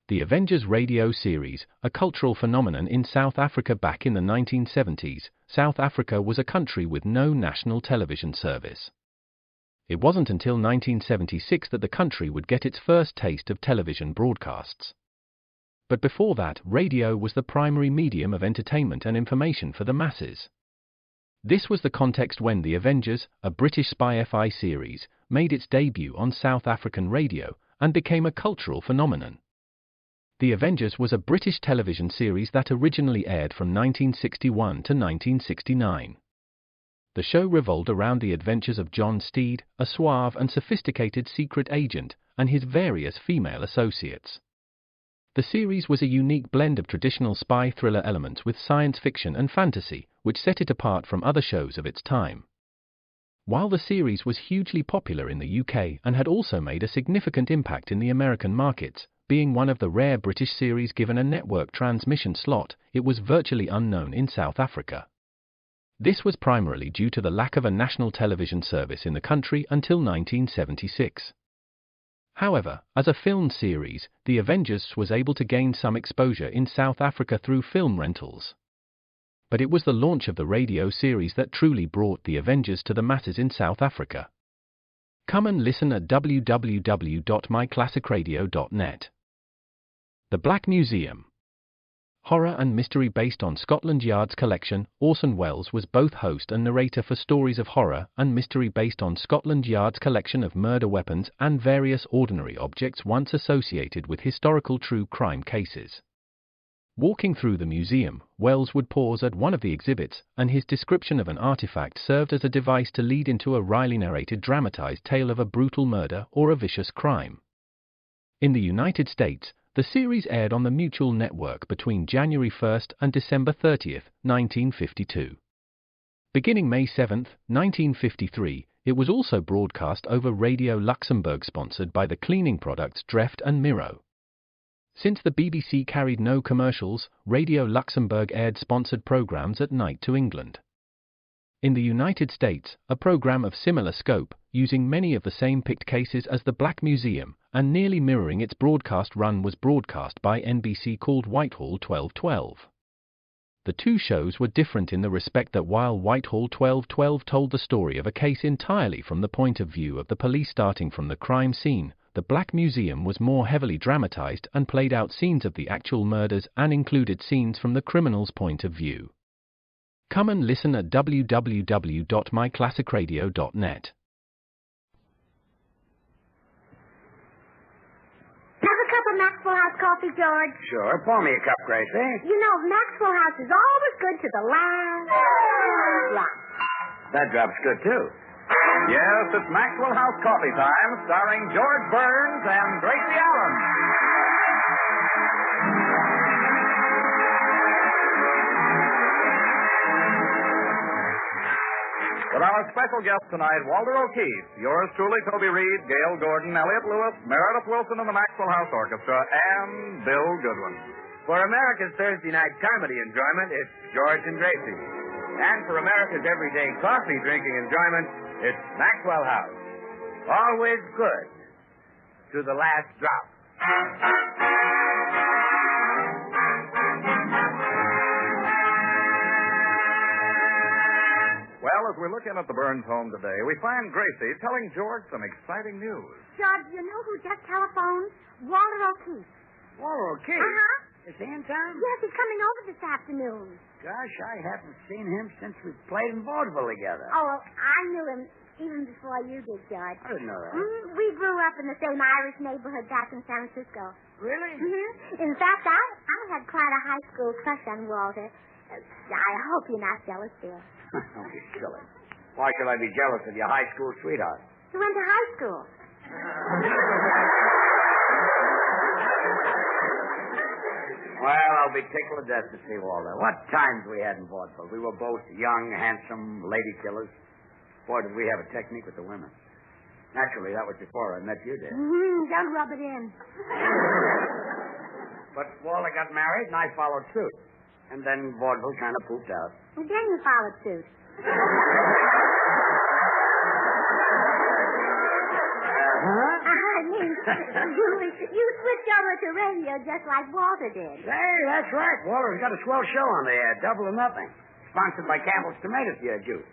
The Avengers radio series, a cultural phenomenon in South Africa back in the 1970s. South Africa was a country with no national television service. It wasn't until 1976 that the country would get its first taste of television broadcasts. But before that, radio was the primary medium of entertainment and information for the masses. This was the context when The Avengers, a British spy-fi series, made its debut on South African radio and became a cultural phenomenon. The Avengers was a British television series that originally aired from 1961 to 1969. The show revolved around the adventures of John Steed, a suave and sophisticated secret agent, and his various female associates. The series was a unique blend of traditional spy thriller elements with science fiction and fantasy, which set it apart from other shows of its time. While the series was hugely popular in the UK and had also made a significant impact in the American markets, being one of the rare British series given a network transmission slot, it was virtually unknown in South Africa. This was primarily due to the lack of a national television service in the country until 1976. However, as a film series, The Avengers was able to gain some exposure in South Africa through film rentals. But it was the launch of the radio series that truly brought The Avengers to the masses in South Africa. Come and listen at www.myclassicradio.net. The Black Museum. Horror and mystery based on Scotland Yard's collection, Orson Welles was both host and narrator for stories of horror and mystery based on Scotland Yard's collection of murder weapons and various ordinary objects once associated with historical true crime cases. Walking through the museum, Welles would pause at one of the exhibits, and his description of an artifact served as a device to lead into a wryly narrated dramatized tale of a brutal murder or a vicious crime. In the United States, the series aired on the Mutual Network between January 1 and December 30, 1952. Beginning May 7, 1953, it was also broadcast over Radio Luxembourg, sponsored by the cleaning products Dreft and Miro. Since the BBC carried no commercials, Radio Luxembourg aired sponsored programs at night to England. In the United States, a program of similar scope, using many of the same picked cases as the Black Museum, and nearly mirroring its broadcast run, was broadcast by NBC called Whitehall 1212. The two shows were different in the respect that while Whitehall 1212 told the story of a case entirely from the point of view of the police starting from the crime scene, the Black Museum was more heavily dramatized and played out scenes of the actual murders and included scenes from the criminal's point of view. Come and listen at www.myclassicradio.net. Have a cup of Maxwell House coffee, George? Sure. Pour me a cup, Gracie. You know, Maxwell House is always good to the last drop. That drop's good, too. Yes, it's Maxwell House Coffee Time, starring George Burns and Gracie Allen. With our special guest tonight, Walter O'Keefe, yours truly, Toby Reed, Gail Gordon, Elliott Lewis, Meredith Wilson and the Maxwell House Orchestra, and Bill Goodwin. For America's Thursday night comedy enjoyment, it's George and Gracie. And for America's everyday coffee drinking enjoyment, it's Maxwell House. Always good to the last drop. Well, as we look in at the Burns home today, we find Gracie telling George some exciting news. George, you know who just telephoned? Walter O'Keefe. Walter O'Keefe? Uh-huh. Is he in town? Yes, he's coming over this afternoon. Gosh, I haven't seen him since we played in vaudeville together. Oh, well, I knew him even before you did, George. I didn't know that. We grew up in the same Irish neighborhood back in San Francisco. Really? In fact, I had quite a high school crush on Walter. I hope you're not jealous, dear. Don't be silly. Why should I be jealous of your high school sweetheart? He went to high school. Well, I'll be tickled to death to see Walter. What times we had in vaudeville. We were both young, handsome lady killers. Boy, did we have a technique with the women. Naturally, that was before I met you, dear. Don't rub it in. But Walter got married, and I followed suit. And then vaudeville kind of pooped out. And then you followed suit. I mean, you switched over to radio just like Walter did. Hey, that's right. Walter's got a swell show on the air, Double or Nothing. Sponsored by Campbell's Tomato Juice.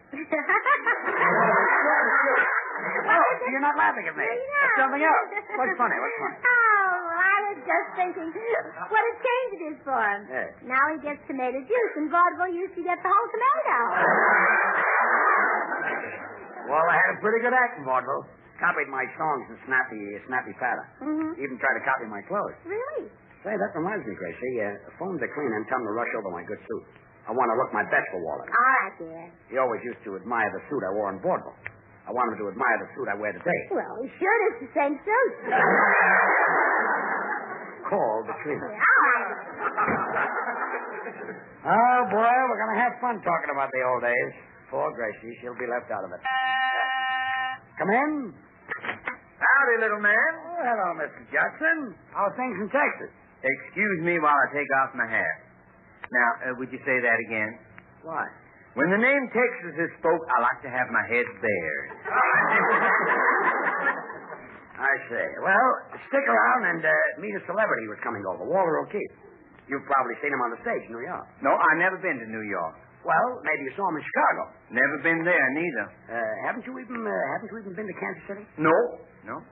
Oh, you're not laughing at me. That's something else. What's funny? Oh, I was just thinking what a change it is for him. Yes. Now he gets tomato juice, and vaudeville used to get the whole tomato. Well, I had a pretty good act in vaudeville. Copied my songs in snappy pattern. Mm-hmm. Even tried to copy my clothes. Really? Say, that reminds me, Gracie. Phone the cleaner and tell him to rush over my good suit. I want to look my best for Walter. All right, dear. He always used to admire the suit I wore in vaudeville. I want him to admire the suit I wear today. Well, he should. It's the same suit. Call the cleaner. All right. Oh, boy, we're going to have fun talking about the old days. Poor Gracie, she'll be left out of it. Come in. Howdy, little man. Oh, hello, Mr. Judson. How are things in Texas? Excuse me while I take off my hat. Now, would you say that again? Why? When the name Texas is spoke, I like to have my head bared. I see. Well, stick around and meet a celebrity who's coming over, Walter O'Keefe. You've probably seen him on the stage in New York. No, I've never been to New York. Well, maybe you saw him in Chicago. Never been there, neither. Haven't you even been to Kansas City? No.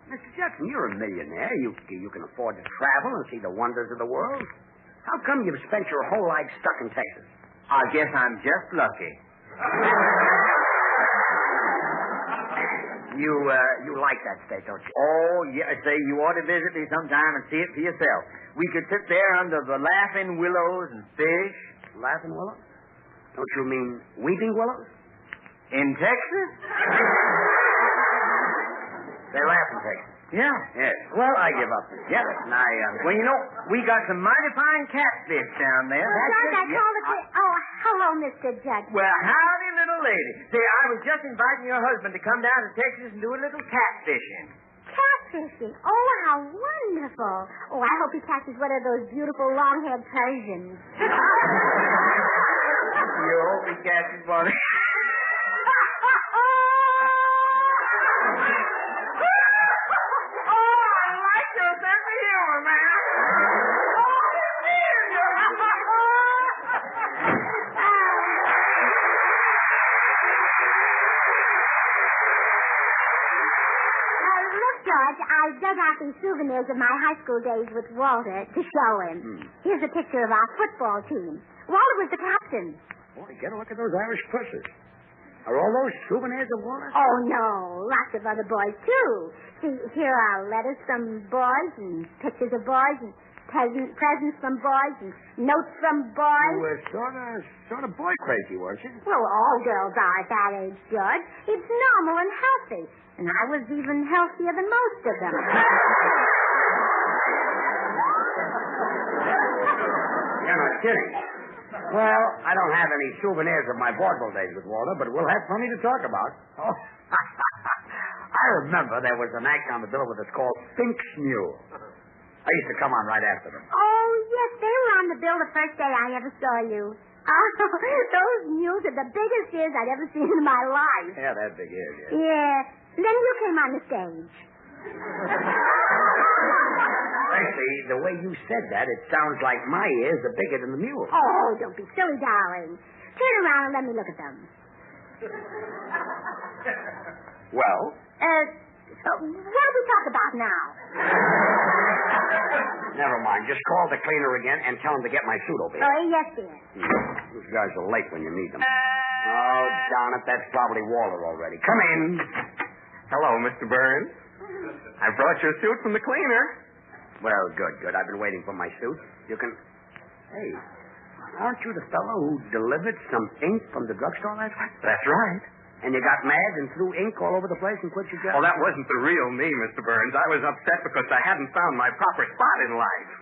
Mr. Judson, you're a millionaire. You can afford to travel and see the wonders of the world. How come you've spent your whole life stuck in Texas? I guess I'm just lucky. You like that state, don't you? Oh, yeah. Say, you ought to visit me sometime and see it for yourself. We could sit there under the laughing willows and fish. Laughing willows? Don't you mean weeping willows? In Texas? They laugh in Texas. Yeah. Yes. Well, I give up. Yeah. Well, you know, we got some mighty fine catfish down there. Judge, I called the... Oh, hello, Mr. Judge. Well, howdy, little lady. Say, I was just inviting your husband to come down to Texas and do a little catfishing. Catfishing? Oh, how wonderful. Oh, I hope he catches one of those beautiful long-haired Persians. You hope he catches one. I dug out these souvenirs of my high school days with Walter to show him. Here's a picture of our football team. Walter was the captain. Boy, get a look at those Irish pussies. Are all those souvenirs of Walter? Oh, no. Lots of other boys, too. See, here are letters from boys and pictures of boys and presents from boys and notes from boys. You were sort of boy crazy, weren't you? Well, all girls are at that age, George. It's normal and healthy. And I was even healthier than most of them. You're not kidding. Well, I don't have any souvenirs of my vaudeville days with Walter, but we'll have plenty to talk about. Oh, I remember there was an act on the bill with us called Fink's Mule. I used to come on right after them. Oh, yes, they were on the bill the first day I ever saw you. Oh, those mules are the biggest ears I'd ever seen in my life. Yeah, that big ears, yeah. Yeah. Then you came on the stage. Actually, the way you said that, it sounds like my ears are bigger than the mule. Oh, don't be silly, darling. Turn around and let me look at them. Well? What do we talk about now? Never mind. Just call the cleaner again and tell him to get my suit over here. Oh, yes, dear. These guys are late when you need them. Oh, darn it. That's probably Walter already. Come in. Hello, Mr. Burns. I brought your suit from the cleaner. Well, good. I've been waiting for my suit. You can... Hey, aren't you the fellow who delivered some ink from the drugstore last night? That's right. And you got mad and threw ink all over the place and quit your job? Well, that wasn't the real me, Mr. Burns. I was upset because I hadn't found my proper spot in life.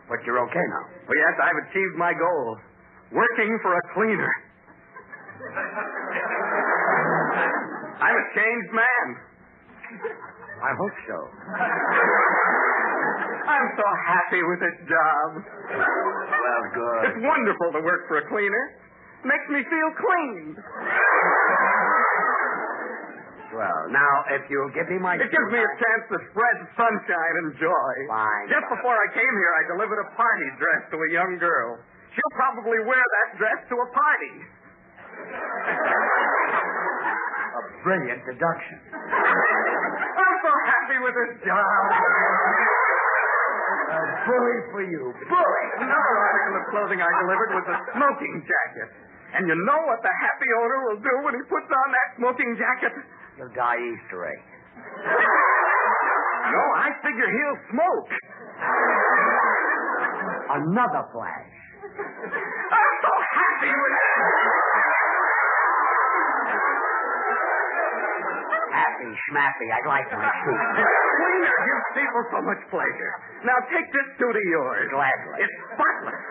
But you're okay now. Well, yes, I've achieved my goal. Working for a cleaner. I'm a changed man. I hope so. I'm so happy with this job. Well, good. It's wonderful to work for a cleaner. Makes me feel clean. Well, now, if you'll give me my... It gives me a chance to spread sunshine and joy. Fine. Just before I came here, I delivered a party dress to a young girl. She'll probably wear that dress to a party. A brilliant deduction. I'm so happy with this job. Bully for you. Bully. Another article of clothing I delivered was a smoking jacket. And you know what the happy owner will do when he puts on that smoking jacket? He'll die Easter egg. No, I figure he'll smoke. Another flash. I'm so happy with it. Happy, schmappy. I'd like my suit. Cleaner gives people so much pleasure. Now take this suit of yours. Gladly. It's spotless,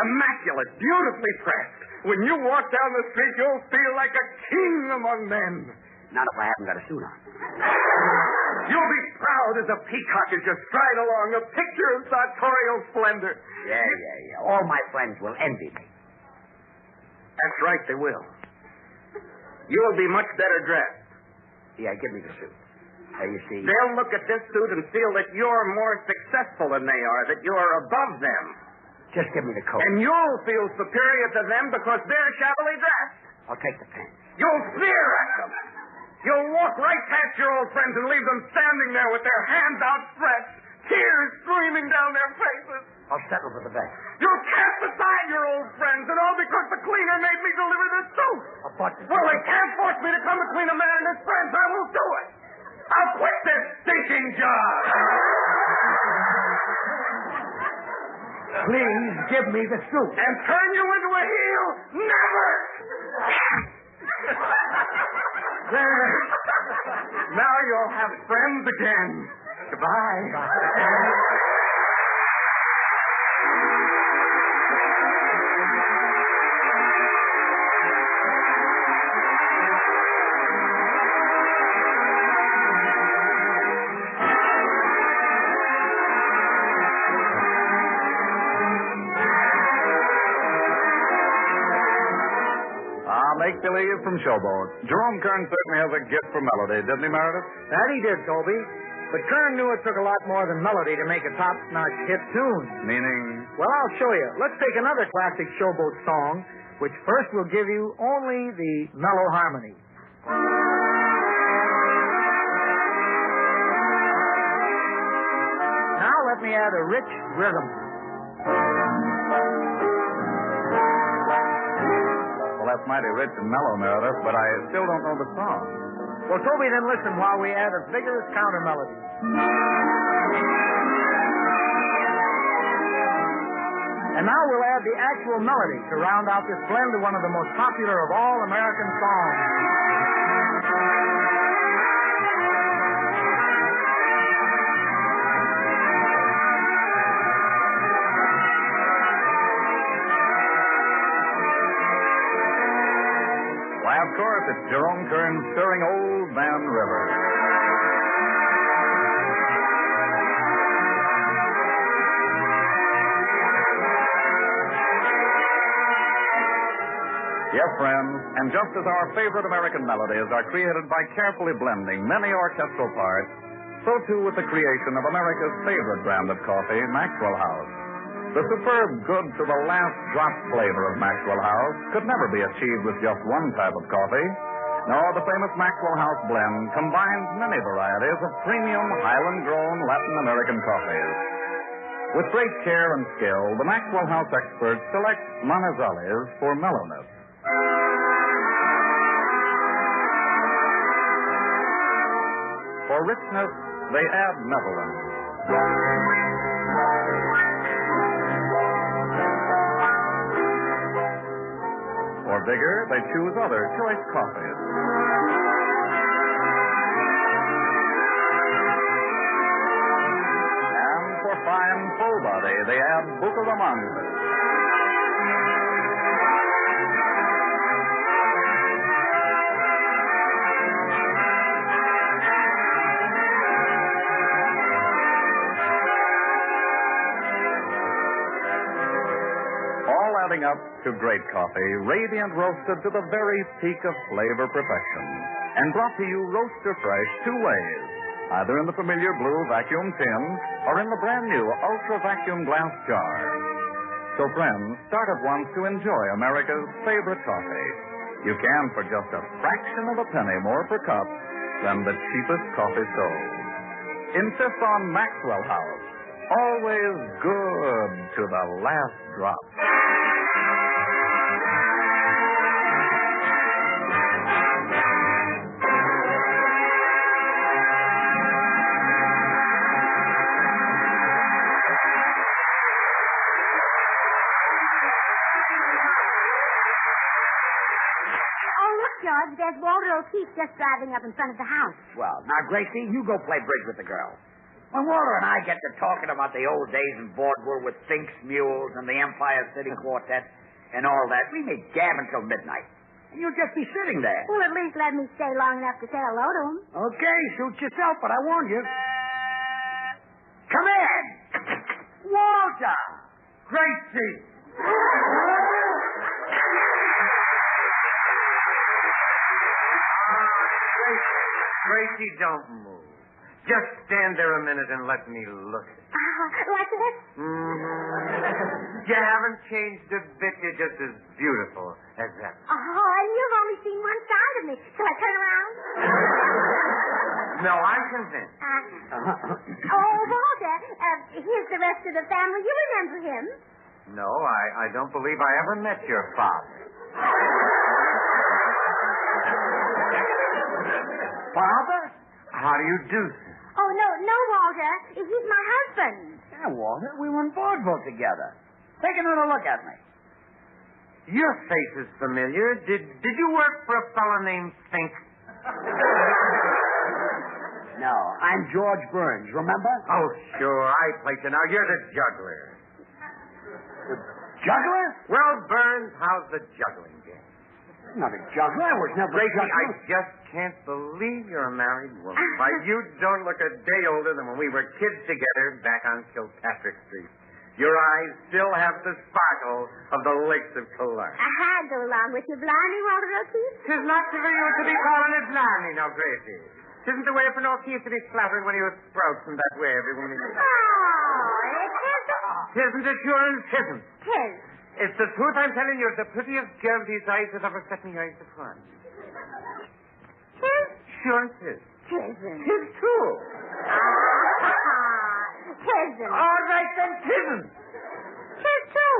immaculate, beautifully pressed. When you walk down the street, you'll feel like a king among men. Not if I haven't got a suit on. You'll be proud as a peacock as you stride along, a picture of sartorial splendor. Yeah. All my friends will envy me. That's right, they will. You'll be much better dressed. Yeah, give me the suit. You see. They'll look at this suit and feel that you're more successful than they are, that you're above them. Just give me the coat. And you'll feel superior to them because they're shabbily dressed. I'll take the pants. You'll sneer at them. You'll walk right past your old friends and leave them standing there with their hands outstretched, tears streaming down their faces. I'll settle for the best. You'll cast aside your old friends, and all because the cleaner made me deliver this suit. But... Well, they can't force me to come between a man and his friends. I won't do it. I'll quit this stinking job. Please give me the suit. And turn you into a heel? Never! There. Now you'll have friends again. Goodbye. Make-believe from Showboat. Jerome Kern certainly has a gift for melody, didn't he, Meredith? That he did, Toby. But Kern knew it took a lot more than melody to make a top-notch hit tune. Meaning? Well, I'll show you. Let's take another classic Showboat song, which first will give you only the mellow harmony. Now let me add a rich rhythm. That's mighty rich and mellow, Meredith, but I still don't know the song. Well, Toby, then listen while we add a vigorous counter melody. And now we'll add the actual melody to round out this blend of one of the most popular of all American songs. Of course, it's Jerome Kern's stirring Old Van River. Yes, friends, and just as our favorite American melodies are created by carefully blending many orchestral parts, so too with the creation of America's favorite brand of coffee, Maxwell House. The superb good to the last drop flavor of Maxwell House could never be achieved with just one type of coffee. No, the famous Maxwell House blend combines many varieties of premium, Highland-grown Latin American coffees. With great care and skill, the Maxwell House experts select Manizales for mellowness. For richness, they add Netherlands. For vigor, they choose other choice coffees. And for fine full body, they add Bucaramanga. starting up to great coffee, radiant roasted to the very peak of flavor perfection, and brought to you roaster fresh 2 ways, either in the familiar blue vacuum tin or in the brand new ultra vacuum glass jar. So friends, start at once to enjoy America's favorite coffee. You can for just a fraction of a penny more per cup than the cheapest coffee sold. Insist on Maxwell House. Always good to the last drop. George, there's Walter O'Keefe just driving up in front of the house. Well, now, Gracie, you go play bridge with the girl. When Walter and I get to talking about the old days in vaudeville with Fink's Mules and the Empire City Quartet and all that, we may gab until midnight. And you'll just be sitting there. Well, at least let me stay long enough to say hello to him. Okay, suit yourself, but I warned you. Come in! Walter! Gracie! Gracie, don't move. Just stand there a minute and let me look. Like this? Mm-hmm. You haven't changed a bit. You're just as beautiful as that. Oh, and you've only seen one side of me. Shall I turn around? No, I'm convinced. Walter, here's the rest of the family. You remember him? No, I don't believe I ever met your father. Father? How do you do, sir? Oh, no, Walter. He's my husband. Yeah, Walter, we were in vaudeville together. Take another look at me. Your face is familiar. Did you work for a fellow named Fink? No, I'm George Burns, remember? Oh, sure, I played you. Now, you're the juggler. The juggler? Well, Burns, how's the juggling game? I'm not a juggler. I was never a Gracie, juggler. I just can't believe you're a married woman. Why, you don't look a day older than when we were kids together back on Kilpatrick Street. Your eyes still have the sparkle of the lakes of Killarney. I had go along with you, blimey, Walter O'Keefe. 'Tis not for you to be calling it blimey, now, Gracie. 'Tisn't the way for an O'Keefe to be flattered when he was sprouting that way every woman he meets. Oh, it isn't. 'Tisn't it, sure, and 'tisn't. 'Tis. It's the truth I'm telling you. It's the prettiest girl these eyes have ever set me eyes upon. 'Tis? Sure it is. 'Tisn't. 'Tis true. Tisn't. All right, then, 'tisn't. 'Tis too.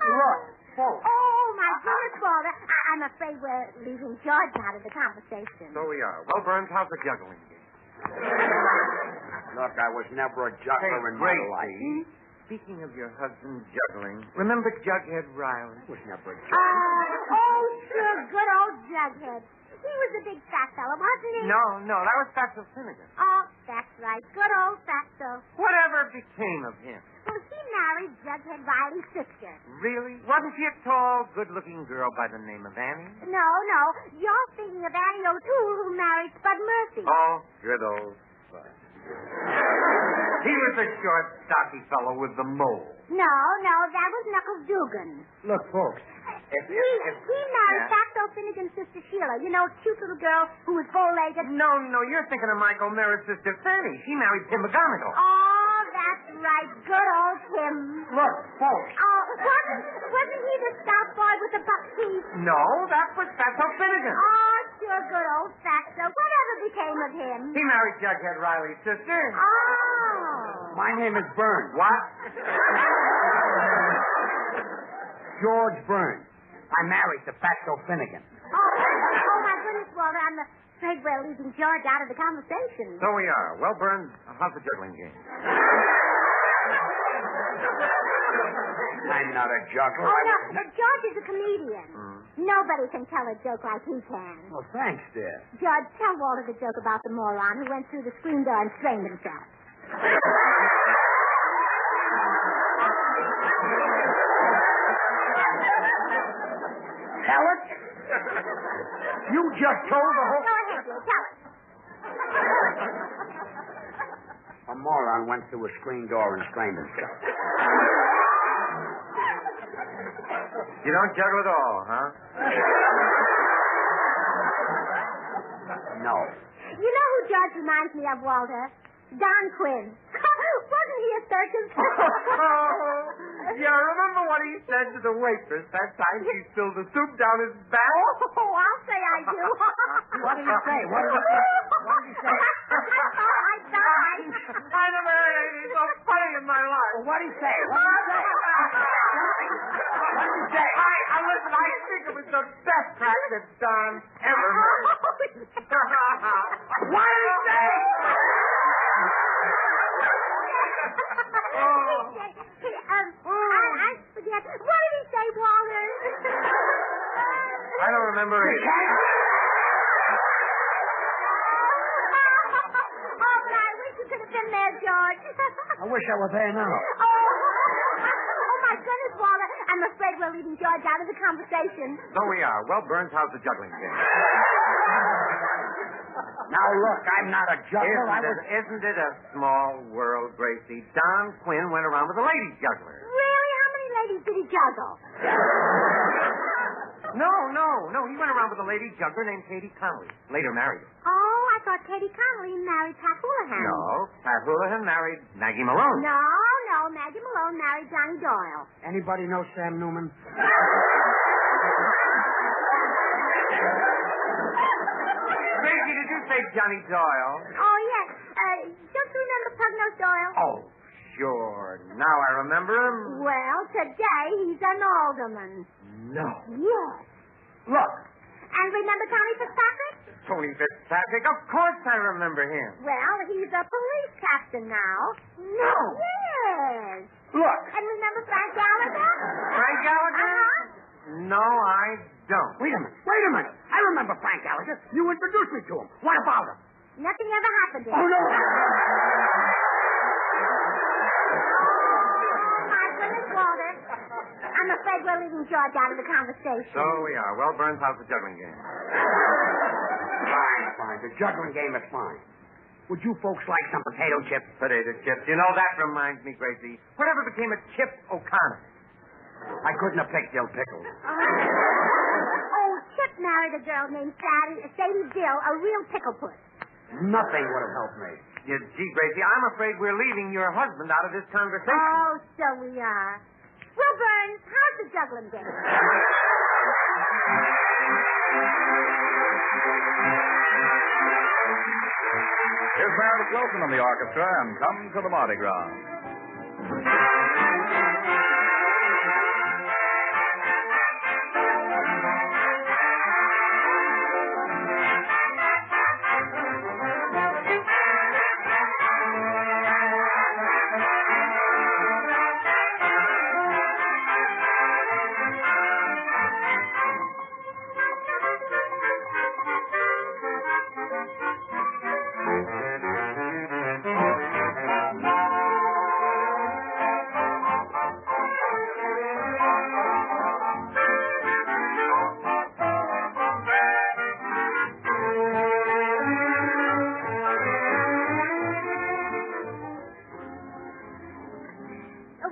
Look, folks. Oh, my goodness, Walter. I'm afraid we're leaving George out of the conversation. So we are. Well, Burns, how's the juggling game? Look, I was never a juggler in my Gracie, life. speaking of your husband juggling, remember Jughead Riley? I was never a juggler. Oh, sure, good old Jughead. He was a big fat fellow, wasn't he? No, that was Fatso Finnegan. Oh, that's right. Good old Fatso. Whatever became of him? Well, he married Jughead Riley's sister. Really? Wasn't she a tall, good-looking girl by the name of Annie? No. You're thinking of Annie O'Toole, who married Spud Murphy. Oh, good old Spud. He was the short, stocky fellow with the mole. No, that was Knuckles Dugan. Look, folks. He married Fatso Finnegan's sister Sheila. You know, cute little girl who was bow-legged. No, you're thinking of Mike O'Meara's sister Fanny. She married Tim McGonigal. Oh, that's right. Good old Tim. Look, folks. Oh, wasn't he the stout boy with the buck teeth? No, that was Fatso Finnegan. Oh, sure, good old Fatso. Whatever became of him? He married Jughead Riley's sister. Oh. My name is Burns. What? George Burns. I married to Fatso Finnegan. Oh, my goodness, Walter. I'm afraid we're leaving George out of the conversation. So we are. Well, Burns, how's the juggling game? I'm not a juggler. Oh, no. George is a comedian. Nobody can tell a joke like he can. Well, thanks, dear. George, tell Walter the joke about the moron who went through the screen door and strained himself. Tell it? You just told the whole... Go ahead, dear. Tell it. A moron went through a screen door and strained himself. You don't juggle at all, huh? No. You know who George reminds me of, Walter? Don Quinn. Wasn't he a circus? Yeah, remember what he said to the waitress that time she spilled the soup down his back? Oh, I'll say I do. What did he say? What did he say? I died. I never heard anything so funny in my life. Well, what did he say? What did he say? What did he say? Listen, I think it was the best crack that Don ever heard. What did he say? I forget. What did he say, Walter? I don't remember either. Oh, but I wish you could have been there, George. I wish I were there now. Oh, my goodness, Walter. I'm afraid we're leaving George out of the conversation. So we are. Well, Burns, how's the juggling game? Now, look, I'm not a juggler. Isn't it a small world, Gracie? Don Quinn went around with a lady juggler. Really? How many ladies did he juggle? No. He went around with a lady juggler named Katie Connolly. Later married her. Oh, I thought Katie Connolly married Pat Houlihan. No, Pat Houlihan married Maggie Malone. No. Maggie Malone married Johnny Doyle. Anybody know Sam Newman? Gracie, did you say Johnny Doyle? Oh, yes. Don't you remember Pug-Nosed Doyle? Oh, sure. Now I remember him. Well, today he's an alderman. No. Yes. Look. And remember Tommy Fitzpatrick? Tony Fitzpatrick. Of course I remember him. Well, he's a police captain now. No. Yes. Look. And remember Frank Gallagher? Frank Gallagher? Uh-huh. No, I don't. Wait a minute. I remember Frank Gallagher. You introduced me to him. What about him? Nothing ever happened to him. Oh, no. My goodness, Walter. I'm afraid we're leaving George out of the conversation. So we are. Well, Burns, how's the juggling game? Fine. The juggling game is fine. Would you folks like some potato chips? Potato chips. You know, that reminds me, Gracie. Whatever became of Chip O'Connor? I couldn't have picked Dill Pickles. Oh, Chip married a girl named Sadie Dill, a real pickle puss. Nothing would have helped me. Yeah, gee, Gracie, I'm afraid we're leaving your husband out of this conversation. Oh, so we are. Well, Burns, how's the juggling game? Here's Meredith Wilson and the orchestra, and Come to the Mardi Gras.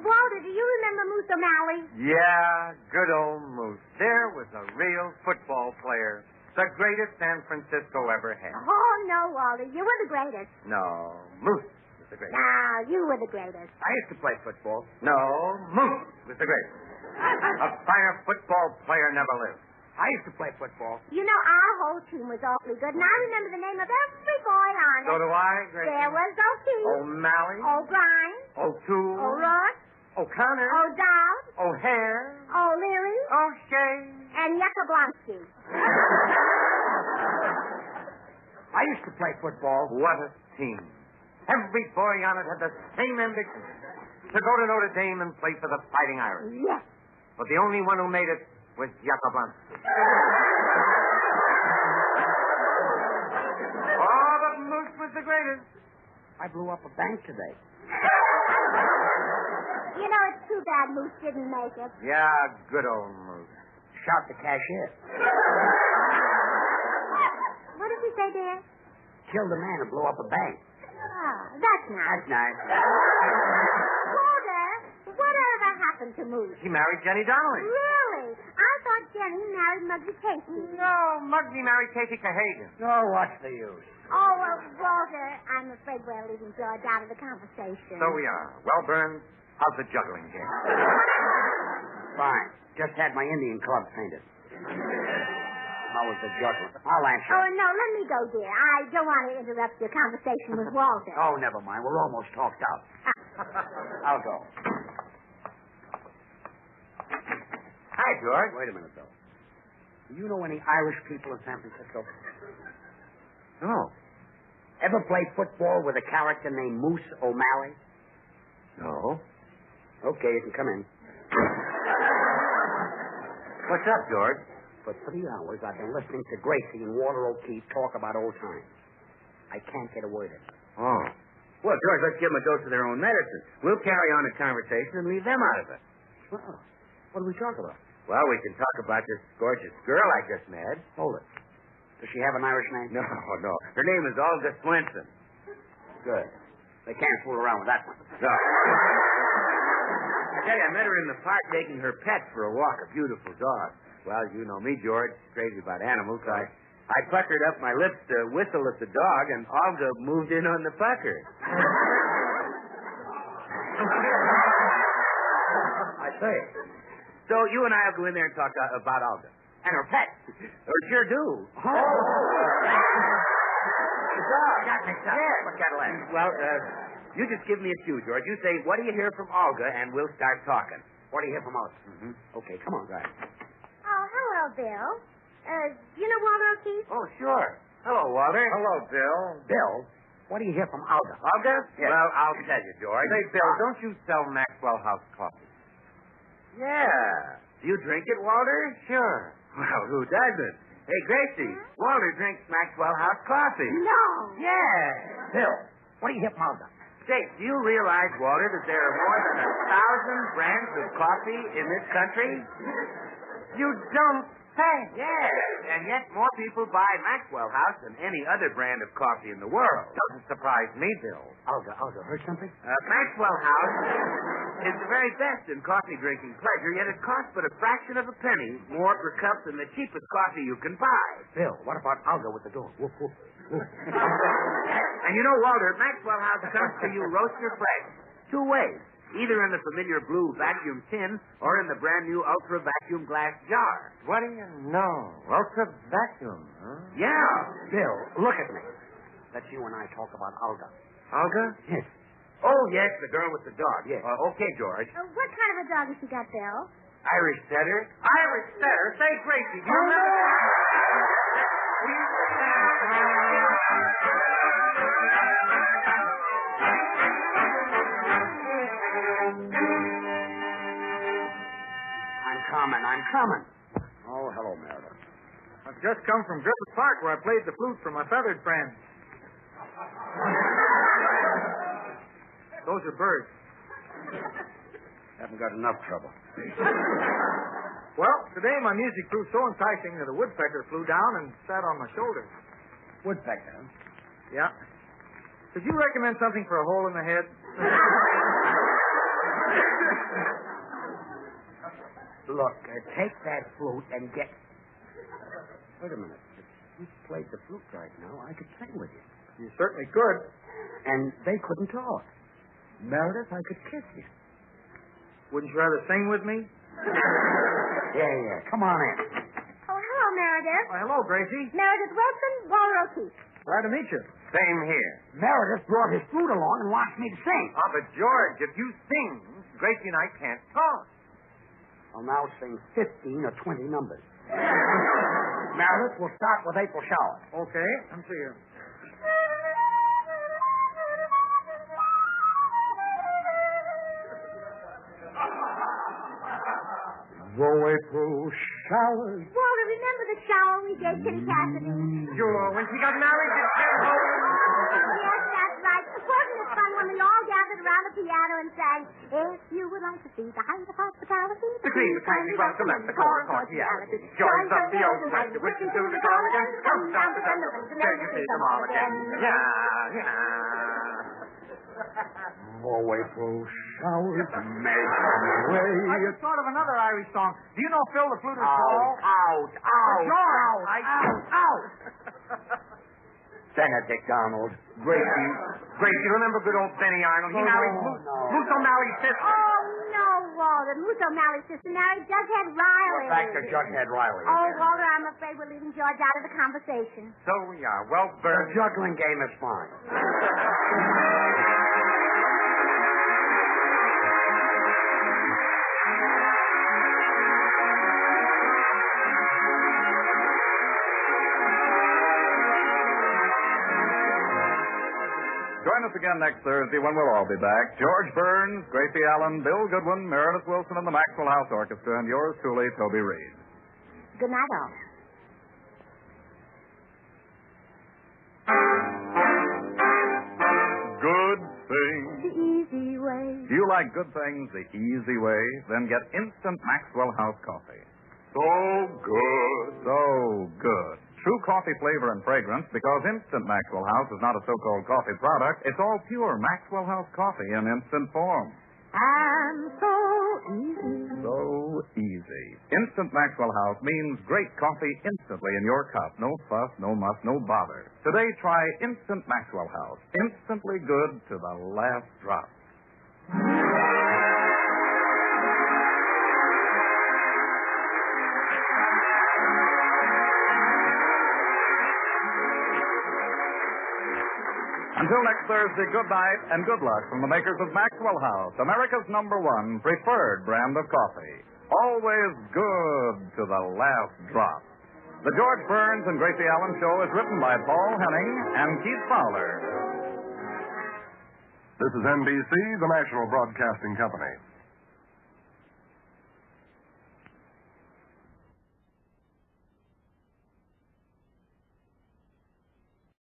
Walter, do you remember Moose O'Malley? Yeah, good old Moose. There was a real football player. The greatest San Francisco ever had. Oh, no, Walter. You were the greatest. No, Moose was the greatest. No, you were the greatest. I used to play football. No, Moose was the greatest. A finer football player never lived. I used to play football. You know, our whole team was awfully good, and I remember the name of every boy on it. So do I, Gracie. There was O'Keefe. O'Malley. O'Brien. O'Toole. O'Rourke. O'Connor. O'Dowd. O'Hare. O'Leary. O'Shea. And Yakoblonsky. I used to play football. What a team. Every boy on it had the same ambition. To go to Notre Dame and play for the Fighting Irish. Yes. But the only one who made it was Yakoblonsky. Oh, but Moose was the greatest. I blew up a bank today. You know, it's too bad Moose didn't make it. Yeah, good old Moose. Shot the cashier. What did you say, dear? Killed a man and blew up a bank. Oh, that's nice. That's nice. Walter, whatever happened going to move. She married Jenny Donnelly. Really? I thought Jenny married Muggsy Casey. No, Muggsy married Casey Cahagan. Oh, what's the use? Oh, well, Walter, I'm afraid we're leaving George out of the conversation. So we are. Well, Burns, how's the juggling game? Fine. Just had my Indian club painted. How was the juggling? I'll answer. Oh, no, let me go, dear. I don't want to interrupt your conversation with Walter. Oh, never mind. We're almost talked out. I'll go. Hi, George. Wait a minute, though. Do you know any Irish people in San Francisco? No. Ever play football with a character named Moose O'Malley? No. Okay, you can come in. What's up, George? For 3 hours, I've been listening to Gracie and Walter O'Keefe talk about old times. I can't get a word in. Oh. Well, George, let's give them a dose of their own medicine. We'll carry on the conversation and leave them out of it. Well, what do we talk about? Well, we can talk about this gorgeous girl I just met. Hold it. Does she have an Irish name? No. Her name is Olga Swenson. Good. They can't fool around with that one. No. I tell you, I met her in the park taking her pet for a walk, a beautiful dog. Well, you know me, George, crazy about animals. I puckered up my lips to whistle at the dog, and Olga moved in on the pucker. I say. So you and I will go in there and talk about Olga. And her pet. Or sure do. Oh. The dog got mixed up. Yeah. What's that laugh? Well, you just give me a cue, George. You say, what do you hear from Olga, and we'll start talking. What do you hear from us? Mm-hmm. Okay, come on. Right. Oh, hello, Bill. You know Walter O'Keefe? Oh, sure. Hello, Walter. Hello, Bill. Bill, what do you hear from Olga? Olga? Yes. Well, I'll tell you, George. Say, Bill, don't you sell Maxwell House coffee? Yeah. Do you drink it, Walter? Sure. Well, who doesn't? Hey, Gracie, Walter drinks Maxwell House coffee. No. Yeah. Bill, what do you hear from Olga? Say, do you realize, Walter, that there are more than 1,000 brands of coffee in this country? You don't say. Yeah. And yet more people buy Maxwell House than any other brand of coffee in the world. Doesn't surprise me, Bill. Olga, heard something? Maxwell House is the very best in coffee drinking pleasure, yet it costs but a fraction of a penny more per cup than the cheapest coffee you can buy. Bill, what about Olga with the dog? Woof, woof, woof. And you know, Walter, Maxwell House comes to you roaster fresh 2 ways. Either in the familiar blue vacuum tin or in the brand new ultra vacuum glass jar. What do you know? Ultra vacuum, huh? Yeah. Bill, look at me. Let's you and I talk about Olga. Olga? Yes. Oh, yes, the girl with the dog. Yes. Okay, George. What kind of a dog has she got, Bill? Irish setter. Irish setter? Say, Gracie, do you remember? I'm coming. Oh, hello, Meredith. I've just come from Griffith Park where I played the flute for my feathered friends. Those are birds. Haven't got enough trouble. Well, today my music proved so enticing that a woodpecker flew down and sat on my shoulder. Woodpecker, huh? Yeah. Could you recommend something for a hole in the head? Look, take that flute and get... Wait a minute. If you played the flute right now, I could sing with you. You certainly could. And they couldn't talk. Meredith, I could kiss you. Wouldn't you rather sing with me? Yeah. Come on in. Oh, hello, Meredith. Why, hello, Gracie. Meredith Wilson, Walter O'Keefe. Glad to meet you. Same here. Meredith brought his flute along and wants me to sing. Oh, but George, if you sing, Gracie and I can't talk. I'll now sing 15 or 20 numbers. Meredith, we'll start with April Shower. Okay, I'm see you. Though April showers. Walter, remember the shower we gave Kitty Cassidy? Sure, when she got married, she came home. Yes, that's right. Wasn't it fun when we all gathered around the piano and sang, if you would like to see the height of hospitality, The queen, the kindly welcome, and the core of cordiality. Joins up the old friend, wishes to the call again, comes down to the there you see them all again. Yeah. Oh, April showers make me way. I just thought of another Irish song. Do you know Phil the Flutist Ball? Out. George! Out. Benedict Arnold. Gracie, remember good old Benny Arnold? He married Moose O'Malley's sister. Oh, no, Walter. Moose O'Malley's sister married Jughead Riley. We're back to Jughead Riley. Oh, Walter, I'm afraid we're leaving George out of the conversation. So, yeah, well, The juggling game is fine. Join us again next Thursday when we'll all be back. George Burns, Gracie Allen, Bill Goodwin, Meredith Wilson, and the Maxwell House Orchestra, and yours truly, Toby Reed. Good night, all. Good things. The easy way. Do you like good things the easy way? Then get instant Maxwell House coffee. So good. So good. True coffee flavor and fragrance, because Instant Maxwell House is not a so-called coffee product. It's all pure Maxwell House coffee in instant form. And so easy. So easy. Instant Maxwell House means great coffee instantly in your cup. No fuss, no muss, no bother. Today, try Instant Maxwell House. Instantly good to the last drop. Until next Thursday, good night and good luck from the makers of Maxwell House, America's #1 preferred brand of coffee. Always good to the last drop. The George Burns and Gracie Allen Show is written by Paul Henning and Keith Fowler. This is NBC, the national broadcasting company.